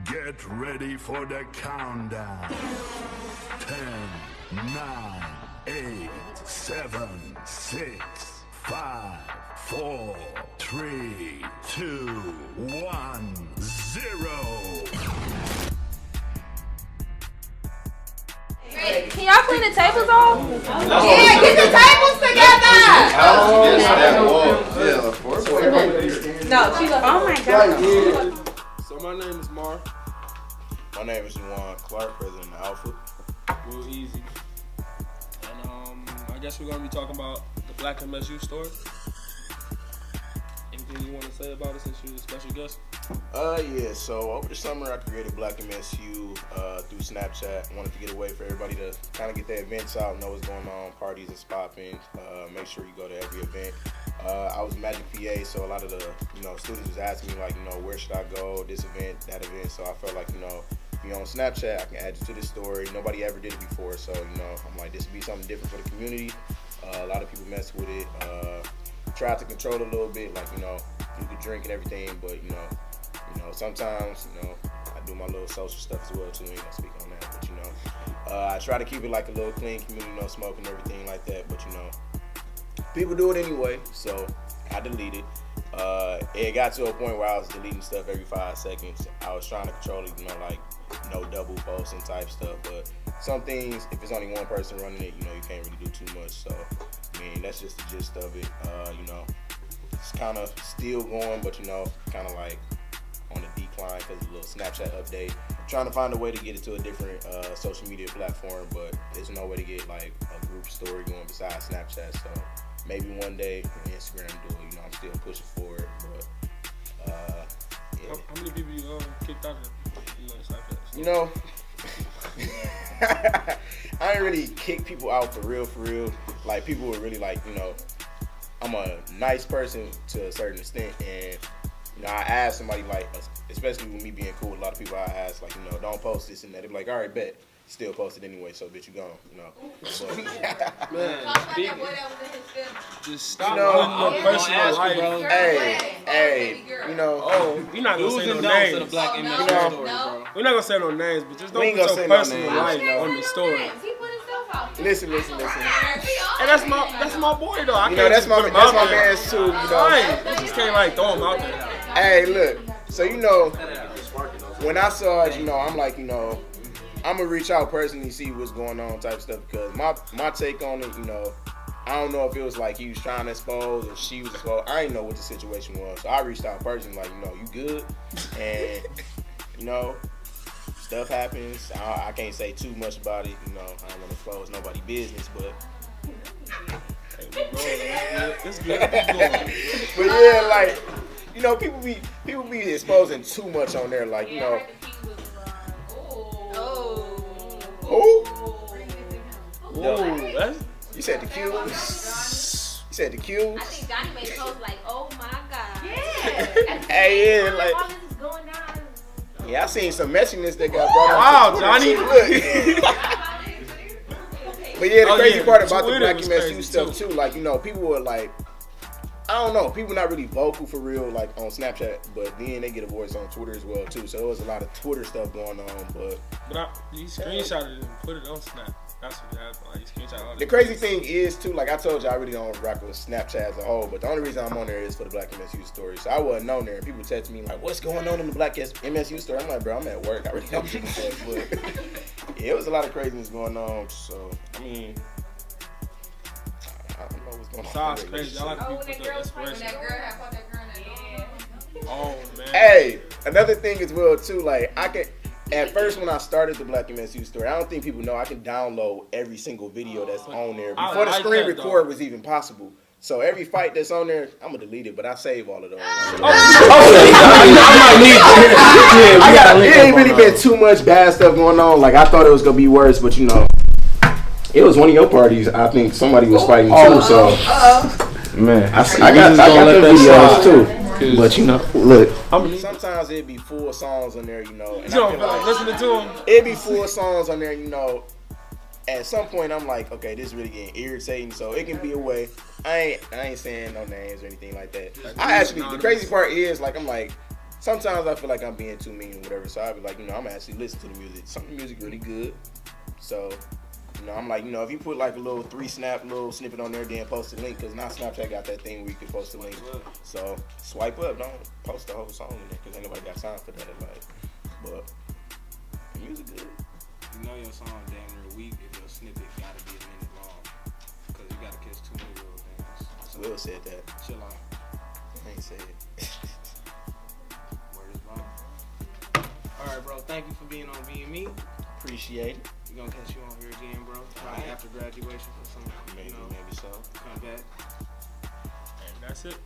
Get ready for the countdown. 10, 9, 8, 7, 6, 5, 4, 3, 2, 1, 0. Can y'all clean the tables off? Yeah, get the tables together. No, she left. Oh my god. So my name is Mar. My name is Juwan Clarke, president of Alpha. Real easy. And I guess we're gonna be talking about the Black MSU story. Anything you want to say about it since you're a special guest? Yeah, so over the summer I created Black MSU through Snapchat. I wanted to get a way for everybody to kind of get their events out, know what's going on, parties and popping. Make sure you go to every event. I was a Magic PA, so a lot of the students was asking me like, where should I go, this event, that event. So I felt like, if you're on Snapchat, I can add you to this story. Nobody ever did it before, so I'm like, this would be something different for the community. A lot of people mess with it. Tried to control it a little bit, like you could drink and everything, but sometimes I do my little social stuff as well too. I ain't gonna speak on that, but I try to keep it like a little clean community, no smoking and everything like that. But people do it anyway, so I deleted. It got to a point where I was deleting stuff every 5 seconds. I was trying to control it, like no double posting type stuff. But some things, if it's only one person running it, you can't really do too much. So that's just the gist of it. It's kind of still going, but kind of like on the decline because of a little Snapchat update. Trying to find a way to get it to a different social media platform, but there's no way to get like a group story going besides Snapchat. So maybe one day Instagram do it. I'm still pushing for it, but yeah. How many people you kicked out of Snapchat? I ain't really kick people out for real. Like people were really like, I'm a nice person to a certain extent, and I asked somebody like, especially with me being cool with a lot of people, I asked like, don't post this and that. They be like, all right, bet. Still post it anyway, so bitch, you gone, But, man, just stop putting your personal life, bro. Hey, Oh, you're not gonna say no names. To the Black MSU story, bro. We're not gonna say no names, but just don't put your personal life on the story. Listen. And that's my boy though. I can't that's just my put him out there. man's too. Right. You just can't like throw him out there. Hey, look. So when I saw it, I'm like, I'm gonna reach out personally, see what's going on, type stuff. Because my take on it, I don't know if it was like he was trying to expose or she was exposed. I didn't know what the situation was, so I reached out personally, like, you good, and stuff happens. I can't say too much about it. I don't want to expose nobody's business, but. It's good. But yeah, like, people be exposing too much on there, like, You said the Q. You said the Q. I think Johnny made a post like, oh my god. Yeah. Hey, yeah, like. All this is going down. Yeah, I seen some messiness that got brought Wow, up. Johnny. But yeah, the crazy part about the Twitter Black was MSU crazy stuff too. too, like, people were like, I don't know, people not really vocal for real, like on Snapchat, but then they get a voice on Twitter as well too. So there was a lot of Twitter stuff going on, but you screenshotted it and put it on Snap. That's what happened. Like, you screenshot all the crazy thing is too, like I told you, I really don't rock with Snapchat as a whole, but the only reason I'm on there is for the Black MSU story. So I wasn't on there, and people text me like, "What's going on in the Black MSU story?" I'm like, "Bro, I'm at work. I really don't give a fuck." But yeah, it was a lot of craziness going on. So I don't know what's going on. It's crazy. I like people put the inspiration. Oh man. Hey, another thing as well too, like at first when I started the Black MSU story, I don't think people know I can download every single video that's on there before the screen record was even possible. So every fight that's on there, I'm gonna delete it, but I save all of those. It ain't really been too much bad stuff going on. Like I thought it was gonna be worse, but it was one of your parties. I think somebody was fighting too. So man, I got the videos too. But look. Sometimes it'd be full songs on there, and I feel like listening to them. It'd be full songs on there, At some point, I'm like, okay, this is really getting irritating, so it can be a way. I ain't saying no names or anything like that. The crazy part is, like, I'm like, sometimes I feel like I'm being too mean or whatever. So I be like, I'm actually listen to the music. Some of the music really good. So, I'm like, if you put like a little 3-snap little snippet on there, then post a link, because now Snapchat got that thing where you can post a link. So swipe up, don't post the whole song in there, because ain't nobody got time for that. Like, but the music good. You know your song damn near weak if your snippet gotta be a minute long, because you gotta catch too many little things. So Will said that. chill out. I ain't said it. Word is wrong. All right, bro. Thank you for being on BME. Appreciate it. We're gonna catch you on here again, bro. Probably after graduation for some, Maybe so. come back. And that's it.